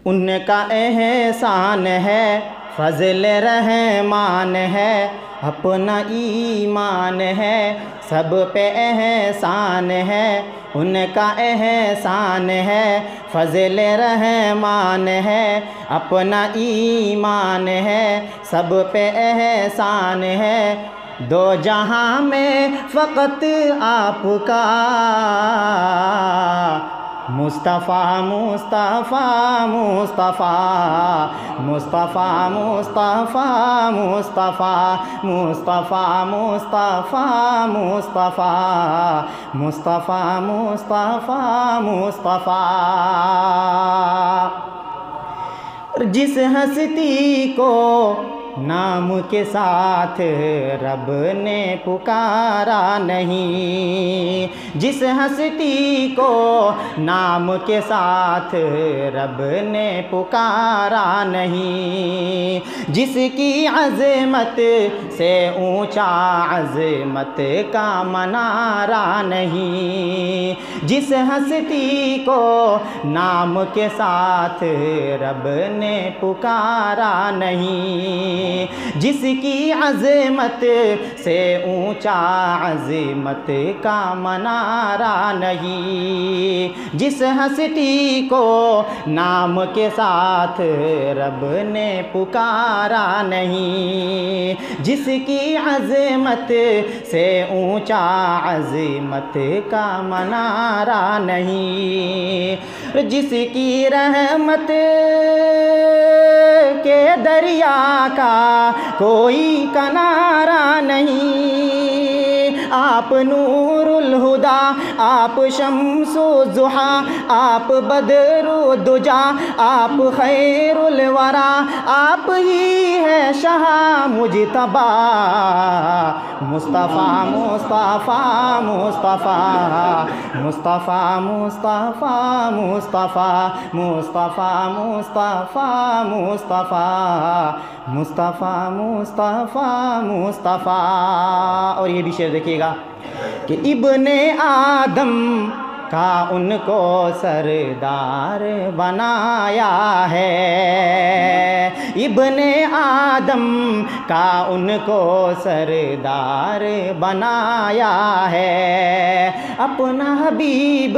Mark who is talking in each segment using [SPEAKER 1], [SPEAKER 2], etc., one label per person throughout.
[SPEAKER 1] ان کا احسان ہے، فضل رحمان ہے، اپنا ایمان ہے، سب پہ احسان ہے، ان کا احسان ہے، فضل رحمان ہے، اپنا ایمان ہے، سب پہ احسان ہے، دو جہاں میں فقط آپ کا مصطفیٰ مصطفیٰ مصطفیٰ مصطفیٰ مصطفیٰ مصطفیٰ مصطفیٰ مصطفیٰ مصطفیٰ مصطفیٰ مصطفیٰ مصطفیٰ۔ جس ہستی کو نام کے ساتھ رب نے پکارا نہیں، جس ہستی کو نام کے ساتھ رب نے پکارا نہیں، جس کی عظمت سے اونچا عظمت کا منارہ نہیں، جس ہستی کو نام کے ساتھ رب نے پکارا نہیں، جس کی عظمت سے اونچا عظمت کا منارہ نہیں، جس ہستی کو نام کے ساتھ رب نے پکارا نہیں، جس کی عظمت سے اونچا عظمت کا منارہ نہیں، جس کی رحمت کے دریا کا کوئی کنارہ نہیں، آپ نور الہدی، آپ شمس و ضحیٰ، آپ بدر و دجا، آپ خیر الورا، آپ ہی ہے شاہ مجتبی، مصطفیٰ مصطفیٰ مصطفیٰ مصطفیٰ مصطفیٰ مصطفیٰ مصطفیٰ مصطفیٰ مصطفیٰ مصطفیٰ مصطفیٰ مصطفیٰ۔ اور یہ بھی شعر دیکھیے گا کہ ابن آدم کا ان کو سردار بنایا ہے، ابن آدم کا ان کو سردار بنایا ہے، اپنا حبیب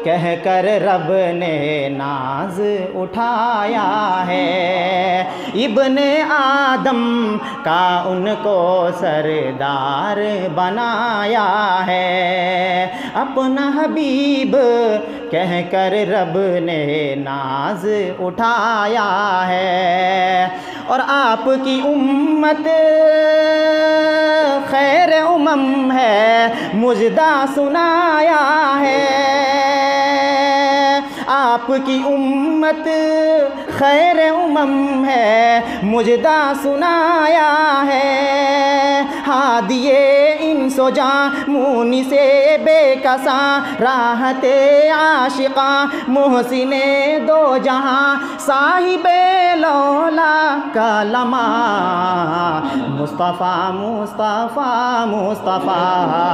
[SPEAKER 1] کہہ کر رب نے ناز اٹھایا ہے، ابن آدم کا ان کو سردار بنایا ہے، اپنا حبیب کہہ کر رب نے ناز اٹھایا ہے، اور آپ کی امت خیر امم ہے، مژدہ سنایا ہے، آپ کی امت خیر امم ہے، مژدہ سنایا ہے، ہادی انس و جاں مونی سے بے کساں، راحت عاشقاں محسن دو جہاں، صاحب لولا کا لمع، مصطفیٰ مصطفیٰ مصطفیٰ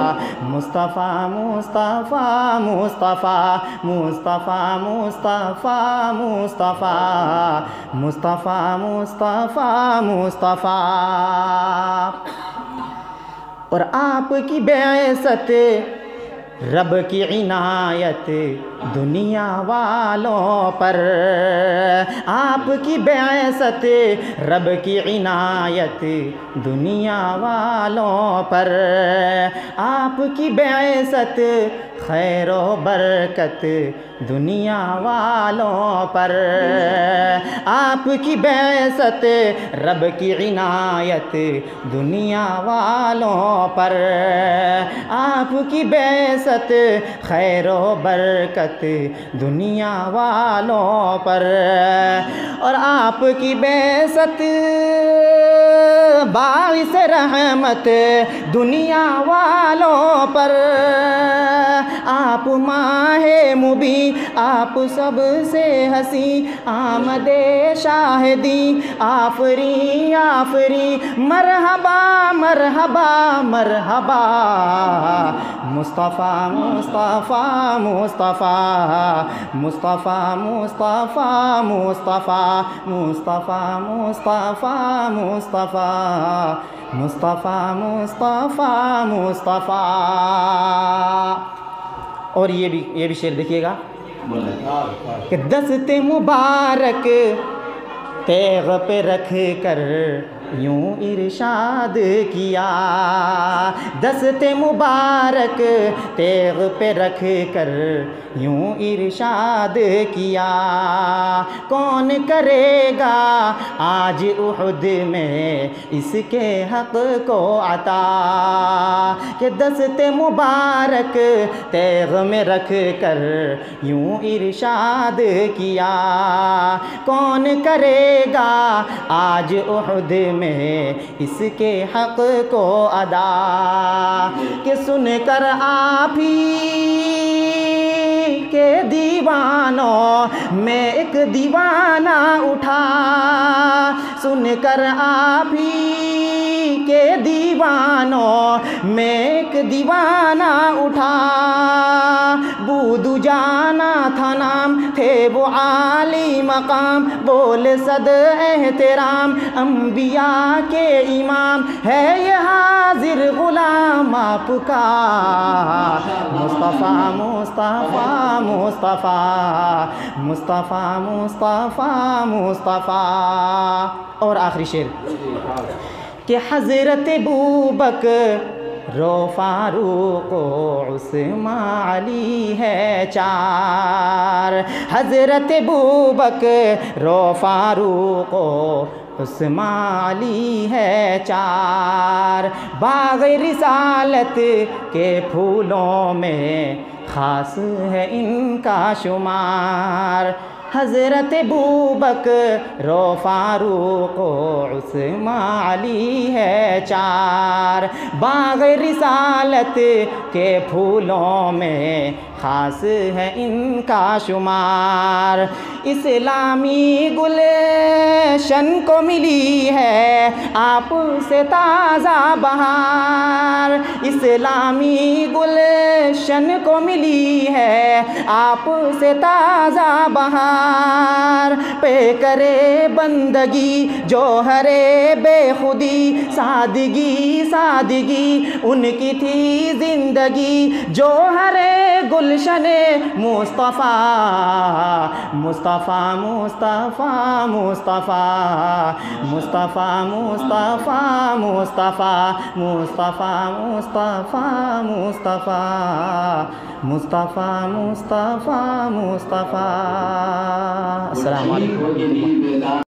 [SPEAKER 1] مصطفیٰ مصطفیٰ مصطفیٰ مصطفیٰ مصطفیٰ مصطفیٰ مصطفیٰ مصطفیٰ مصطفیٰ۔ اور آپ کی بعثت رب کی عنایت دنیا والوں پر، آپ کی بعثت رب کی عنایت دنیا والوں پر، آپ کی بعثت خیر و برکت دنیا والوں پر، آپ کی بعثت رب کی عنایت دنیا والوں پر، آپ کی بعثت خیر و برکت دنیا والوں پر، اور آپ کی بعثت باعث رحمت دنیا والوں پر، آپ ماہ مبین آپ سب سے ہنسی آمد شاہدی آفرین آفرین مرحبا مرحبا مرحبا مصطفیٰ مصطفیٰ مصطفیٰ مصطفیٰ مصطفیٰ مصطفیٰ مصطفیٰ مصطفیٰ مصطفیٰ مصطفیٰ مصطفیٰ مصطفیٰ. اور یہ بھی شعر دیکھیے گا کہ دست مبارک تیغ پہ رکھ کر یوں ارشاد کیا دست مبارک تیغ پہ رکھ کر یوں ارشاد کیا کون کرے گا آج احد میں اس کے حق کو عطا کہ دست مبارک تیغ میں رکھ کر یوں ارشاد کیا کون کرے گا آج احد میں اس کے حق کو ادا کہ سن کر آپ ہی کے دیوانوں میں ایک دیوانہ اٹھا سن کر آپ ہی کے دیوانوں میں ایک دیوانہ اٹھا بود جانا تھا نام تھے وہ عالی مقام بول صد احترام انبیاء کے امام ہے یہ حاضر غلام آپ کا مصطفیٰ مصطفیٰ مصطفیٰ مصطفیٰ مصطفیٰ مصطفیٰ. اور آخری شعر کہ حضرت ابوبکر و فاروق و عثمان علی ہے چار حضرت ابوبکر و فاروق و عثمان علی ہے چار باغ رسالت کے پھولوں میں خاص ہے ان کا شمار حضرت ابوبکر و فاروق و عثمان علی ہے چار باغ رسالت کے پھولوں میں خاص ہے ان کا شمار اسلامی گلشن کو ملی ہے آپ سے تازہ بہار اسلامی گلشن کو ملی ہے آپ سے تازہ بہار پہ کرے بندگی جوہر بے خودی سادگی سادگی ان کی تھی زندگی جوہر گلشن مصطفیٰ مصطفیٰ مصطفیٰ مصطفیٰ مصطفیٰ مصطفیٰ مصطفیٰ مصطفیٰ مصطفیٰ مصطفیٰ مصطفیٰ مصطفیٰ مصطفیٰ. السلام علیکم.